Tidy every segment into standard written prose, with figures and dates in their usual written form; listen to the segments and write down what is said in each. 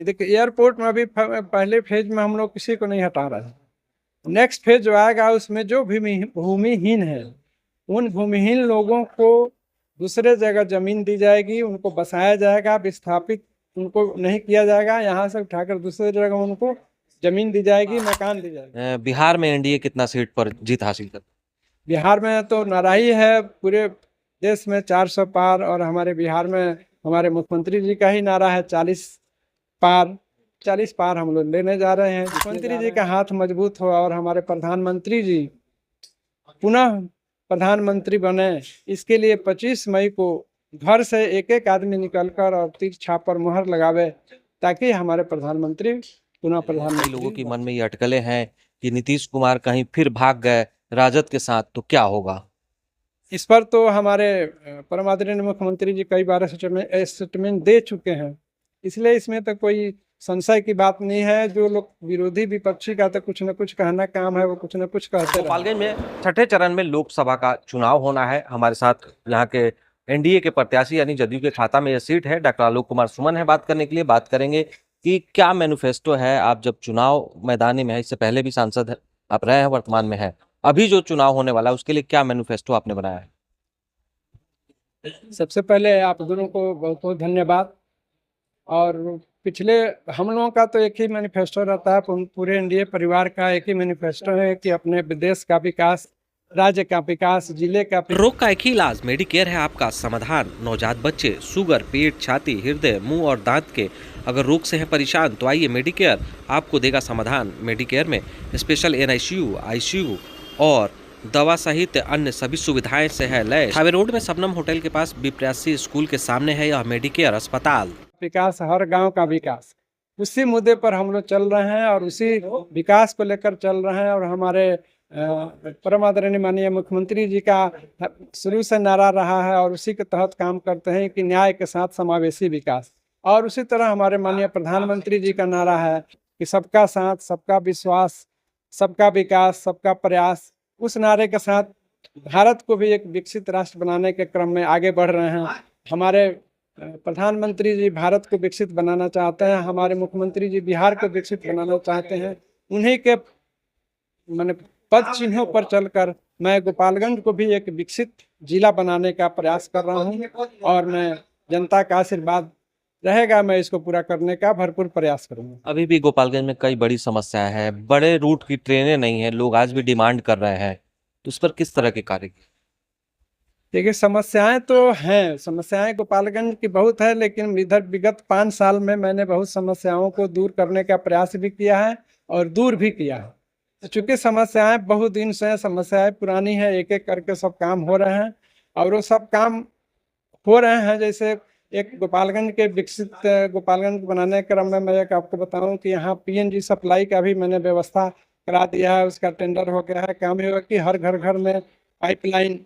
देखिए एयरपोर्ट में अभी पहले फेज में हम लोग किसी को नहीं हटा रहे हैं। नेक्स्ट फेज जो आएगा उसमें जो भूमिहीन है उन भूमिहीन लोगों को दूसरे जगह जमीन दी जाएगी, उनको बसाया जाएगा, विस्थापित उनको नहीं किया जाएगा, यहाँ से उठाकर दूसरी जगह उनको जमीन दी जाएगी, मकान दी जाएगी। बिहार में एनडीए कितना सीट पर जीत हासिल कर? बिहार में तो नाराही है, पूरे देश में 400 पार, और हमारे बिहार में हमारे मुख्यमंत्री जी का ही नारा है 40 पार। 40 पार हम लोग लेने जा रहे हैं। मुख्यमंत्री जी का हाथ मजबूत हो और हमारे प्रधानमंत्री जी पुनः प्रधानमंत्री बने, इसके लिए 25 मई को घर से एक एक आदमी निकलकर और तीर छाप पर मुहर लगावे, ताकि हमारे प्रधानमंत्री पुनः कई प्रधानमंत्री लोगों की मन में ये अटकलें हैं कि नीतीश कुमार कहीं फिर भाग गए राजद के साथ तो क्या होगा? इस पर तो हमारे परम आदरणीय मुख्यमंत्री जी कई बार स्टेटमेंट दे चुके हैं, इसलिए इसमें तो कोई संशय की बात नहीं है। जो लोग विरोधी विपक्षी का तो कुछ न कुछ कहना काम है, वो कुछ न कुछ कहते रहते हैं। गोपालगंज में छठे चरण में लोकसभा का चुनाव होना है। हमारे साथ यहाँ के एनडीए के प्रत्याशी यानी जदयू के खाता में यह सीट है, डॉक्टर आलोक कुमार सुमन है बात करने के लिए। बात करेंगे कि क्या मैनिफेस्टो है, आप जब चुनाव मैदानी में है, इससे पहले भी सांसद आप रहे हैं, वर्तमान में है, अभी जो चुनाव होने वाला है उसके लिए क्या मैनिफेस्टो आपने बनाया है? सबसे पहले आप दोनों को बहुत बहुत धन्यवाद। और पिछले हम लोगों का तो एक ही मैनिफेस्टो रहता है, पूरे एनडीए परिवार का एक ही मैनिफेस्टो है कि अपने देश का विकास, राज्य का विकास, जिले का रोग का एक ही इलाज मेडिकेयर है आपका समाधान। नवजात बच्चे, शुगर, पेट, छाती, हृदय, मुंह और दांत के अगर रोग से हैं परेशान तो आइए, मेडिकेयर आपको देगा समाधान। मेडिकेयर में स्पेशल एनआईसीयू, आईसीयू और दवा सहित अन्य सभी सुविधाएं से है लैस। हाईवे रोड में सबनम होटल के पास बी83 स्कूल के सामने है यह मेडिकेयर अस्पताल। विकास, हर गांव का विकास, उसी मुद्दे पर हम लोग चल रहे हैं और उसी विकास को लेकर चल रहे हैं। और हमारे परम आदरणीय माननीय मुख्यमंत्री जी का शुरू से नारा रहा है और उसी के तहत काम करते हैं कि न्याय के साथ समावेशी विकास। और उसी तरह हमारे माननीय प्रधानमंत्री जी का नारा है कि सबका साथ, सबका विश्वास, सबका विकास, सबका प्रयास। उस नारे के साथ भारत को भी एक विकसित राष्ट्र बनाने के क्रम में आगे बढ़ रहे हैं। हमारे प्रधानमंत्री जी भारत को विकसित बनाना चाहते हैं, हमारे मुख्यमंत्री जी बिहार को विकसित बनाना चाहते हैं। उन्हीं के मैंने पद चिन्हों पर चलकर मैं गोपालगंज को भी एक विकसित जिला बनाने का प्रयास कर रहा हूं, और मैं जनता का आशीर्वाद रहेगा, मैं इसको पूरा करने का भरपूर प्रयास करूंगा। अभी भी गोपालगंज में कई बड़ी समस्याएं हैं, बड़े रूट की ट्रेनें नहीं है, लोग आज भी डिमांड कर रहे हैं, तो उस पर किस तरह के कार्य किए? देखिए समस्याएं तो हैं, समस्याएं गोपालगंज की बहुत है, लेकिन इधर विगत 5 साल में मैंने बहुत समस्याओं को दूर करने का प्रयास भी किया है और दूर भी किया है। तो चूंकि समस्याएं बहुत दिन से, समस्याएं पुरानी हैं, एक एक करके सब काम हो रहे हैं और वो सब काम हो रहे हैं। जैसे एक गोपालगंज के विकसित गोपालगंज बनाने के क्रम में मैं एक आपको बताऊं कि यहाँ पीएनजी सप्लाई का भी मैंने व्यवस्था करा दिया है, उसका टेंडर हो गया है। काम ये होगा कि हर घर घर में पाइपलाइन,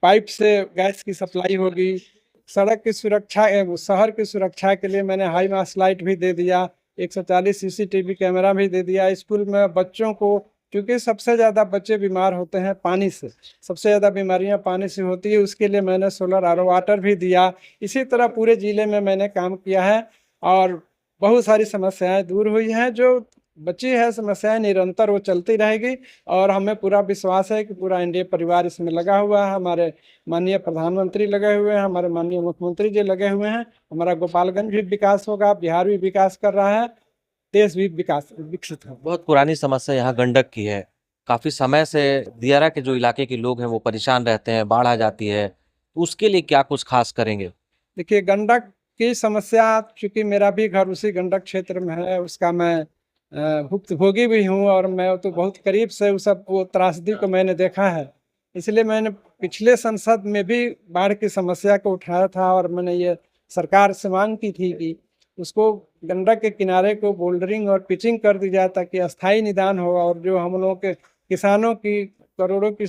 पाइप से गैस की सप्लाई होगी। सड़क की सुरक्षा, शहर की सुरक्षा के लिए मैंने हाई मास्ट लाइट भी दे दिया, 140 सीसीटीवी कैमरा भी दे दिया। स्कूल में बच्चों को, क्योंकि सबसे ज़्यादा बच्चे बीमार होते हैं पानी से, सबसे ज़्यादा बीमारियां पानी से होती है, उसके लिए मैंने सोलर आरओ वाटर भी दिया। इसी तरह पूरे ज़िले में मैंने काम किया है और बहुत सारी समस्याएं दूर हुई हैं। जो बची है समस्याएं निरंतर वो चलती रहेगी, और हमें पूरा विश्वास है कि पूरा एनडीए परिवार इसमें लगा हुआ है। हमारे माननीय प्रधानमंत्री लगे हुए हैं, हमारे माननीय मुख्यमंत्री जी लगे हुए हैं। हमारा गोपालगंज भी विकास होगा, बिहार भी विकास कर रहा है, देश भी विकसित होगा। बहुत पुरानी समस्या यहाँ गंडक की है, काफी समय से दियारा के जो इलाके के लोग हैं वो परेशान रहते हैं, बाढ़ आ जाती है, तो उसके लिए क्या कुछ खास करेंगे? देखिए गंडक की समस्या, चूंकि मेरा भी घर उसी गंडक क्षेत्र में है, उसका मैं भुक्तभोगी भी हूँ, और मैं तो बहुत करीब से उस सब वो त्रासदी को मैंने देखा है। इसलिए मैंने पिछले संसद में भी बाढ़ की समस्या को उठाया था, और मैंने ये सरकार से मांग की थी कि उसको गंडक के किनारे को बोल्डरिंग और पिचिंग कर दी जाए, ताकि अस्थायी निदान हो। और जो हम लोगों के किसानों की करोड़ों की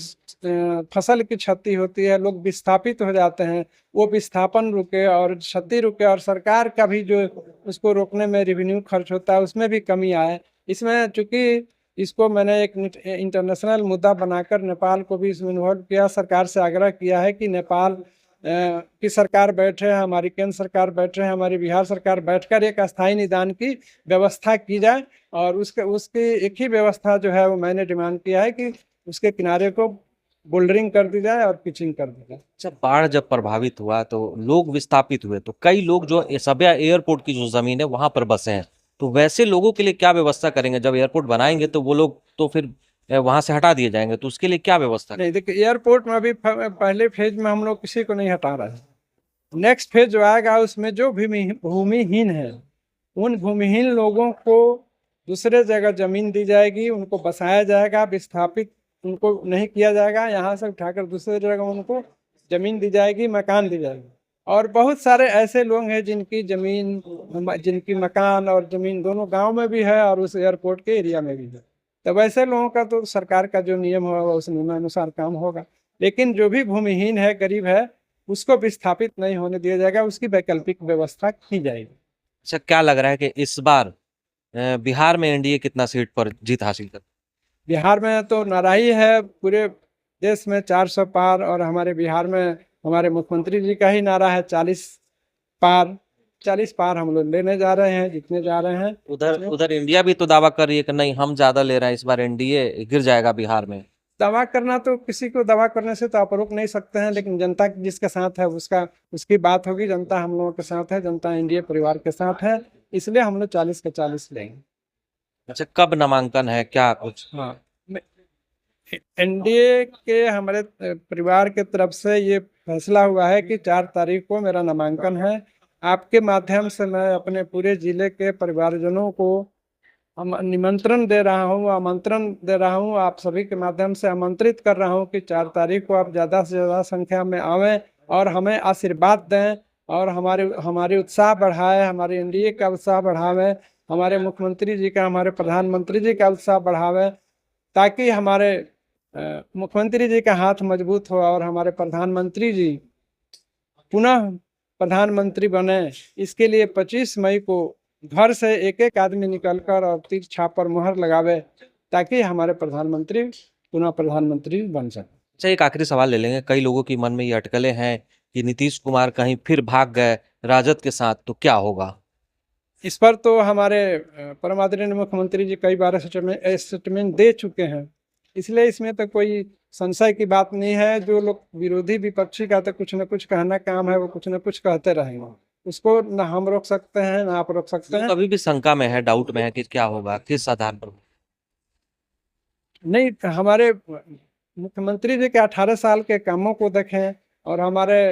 फसल की क्षति होती है, लोग विस्थापित हो जाते हैं, वो विस्थापन रुके और क्षति रुके, और सरकार का भी जो उसको रोकने में रेवेन्यू खर्च होता है उसमें भी कमी आए। इसमें चूंकि इसको मैंने एक इंटरनेशनल मुद्दा बनाकर नेपाल को भी इसमें इन्वॉल्व किया, सरकार से आग्रह किया है कि नेपाल की सरकार बैठे, हमारी केंद्र सरकार बैठे, हमारी बिहार सरकार बैठकर एक अस्थायी निदान की व्यवस्था की जाए। और उसकी एक ही व्यवस्था जो है वो मैंने डिमांड किया है कि उसके किनारे को बोल्डरिंग कर दी जाए और पिचिंग कर दी जाए। जब बाढ़ जब प्रभावित हुआ तो लोग विस्थापित हुए, तो कई लोग जो सभ्या एयरपोर्ट की जो जमीन है वहां पर बसे हैं, तो वैसे लोगों के लिए क्या व्यवस्था करेंगे? जब एयरपोर्ट बनाएंगे तो वो लोग तो फिर वहां से हटा दिए जाएंगे, तो उसके लिए क्या व्यवस्था? नहीं देखिए, एयरपोर्ट में अभी पहले फेज में हम लोग किसी को नहीं हटा रहे हैं। नेक्स्ट फेज जो आएगा उसमें जो भी भूमिहीन है उन भूमिहीन लोगों को दूसरे जगह जमीन दी जाएगी, उनको बसाया जाएगा, विस्थापित उनको नहीं किया जाएगा, यहाँ से उठाकर दूसरे जगह उनको जमीन दी जाएगी, मकान दी जाएगी। और बहुत सारे ऐसे लोग हैं जिनकी जमीन, जिनकी मकान और जमीन दोनों गांव में भी है और उस एयरपोर्ट के एरिया में भी है। तो वैसे लोगों का तो सरकार का जो नियम होगा उस नियमानुसार काम होगा। लेकिन जो भी भूमिहीन है, गरीब है, उसको विस्थापित नहीं होने दिया जाएगा, उसकी वैकल्पिक व्यवस्था की जाएगी। अच्छा, क्या लग रहा है कि इस बार बिहार में एनडीए कितना सीट पर जीत हासिल कर? बिहार में तो नाराही है, पूरे देश में 400 पार, और हमारे बिहार में हमारे मुख्यमंत्री जी का ही नारा है 40 पार। 40 पार हम लोग लेने जा रहे हैं, जीतने जा रहे हैं। उधर इंडिया भी तो दावा कर रही है कि नहीं, हम ज्यादा ले रहे हैं, इस बार एनडीए गिर जाएगा बिहार में। दावा करना तो किसी को दावा करने से तो आप रोक नहीं सकते हैं, लेकिन जनता जिसके साथ है उसकी बात होगी। जनता हम लोगों के साथ है, जनता एनडीए परिवार के साथ है, इसलिए हम लोग 40 के 40 लेंगे। अच्छा, कब नामांकन है, क्या कुछ? हाँ, एनडीए के हमारे परिवार के तरफ से ये फैसला हुआ है कि 4 तारीख को मेरा नामांकन है। आपके माध्यम से मैं अपने पूरे जिले के परिवारजनों को निमंत्रण दे रहा हूँ, आमंत्रण दे रहा हूँ, आप सभी के माध्यम से आमंत्रित कर रहा हूँ कि 4 तारीख को आप ज़्यादा से ज़्यादा संख्या में आवें और हमें आशीर्वाद दें और हमारी उत्साह बढ़ाएं, हमारे एनडीए का उत्साह बढ़ावें, हमारे मुख्यमंत्री जी का, हमारे प्रधानमंत्री जी का उत्साह बढ़ावें, ताकि हमारे मुख्यमंत्री जी का हाथ मजबूत हो और हमारे प्रधानमंत्री जी पुनः प्रधानमंत्री बने। इसके लिए 25 मई को घर से एक एक आदमी निकलकर और तीर छाप पर मुहर लगावे, ताकि हमारे प्रधानमंत्री पुनः प्रधानमंत्री बन सके। अच्छा, एक आखिरी सवाल ले लेंगे। कई लोगों की मन में ये अटकलें हैं कि नीतीश कुमार कहीं फिर भाग गए राजद के साथ, तो क्या होगा? इस पर तो हमारे परम आदरणीय मुख्यमंत्री जी कई बार स्टेटमेंट दे चुके हैं, इसलिए इसमें तो कोई संशय की बात नहीं है। जो लोग विरोधी विपक्षी का तो कुछ न कुछ कहना काम है, वो कुछ न कुछ कहते रहेंगे, उसको ना हम रोक सकते हैं ना आप रोक सकते हैं। कभी भी शंका में है, डाउट में है कि क्या होगा, किस आधार पर? नहीं, हमारे मुख्यमंत्री जी के 18 साल के कामों को देखें और हमारे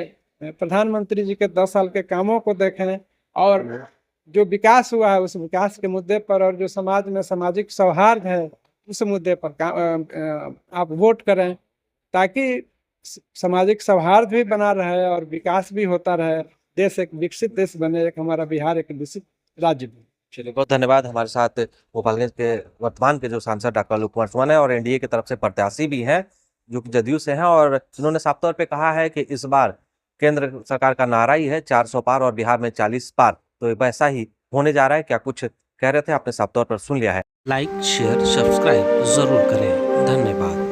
प्रधानमंत्री जी के 10 साल के कामों को देखें और जो विकास हुआ है उस विकास के मुद्दे पर, और जो समाज में सामाजिक सौहार्द है उस मुद्दे पर आप वोट करें, ताकि सामाजिक सौहार्द भी बना रहे और विकास भी होता रहे, देश एक विकसित देश बने, एक हमारा बिहार एक विकसित राज्य बने। चलिए, बहुत धन्यवाद। हमारे साथ गोपालगंज के वर्तमान के जो सांसद डॉक्टर आलोक कुमार सुमन है और एनडीए की तरफ से प्रत्याशी भी हैं जो कि जदयू से हैं, और इन्होंने साफ तौर पे कहा है कि इस बार केंद्र सरकार का नारा ही है 400 पार और बिहार में 40 पार, तो वैसा ही होने जा रहा है। क्या कुछ कह रहे थे, आपने साफ तौर पर सुन लिया है। लाइक, शेयर, सब्सक्राइब जरूर करें। धन्यवाद।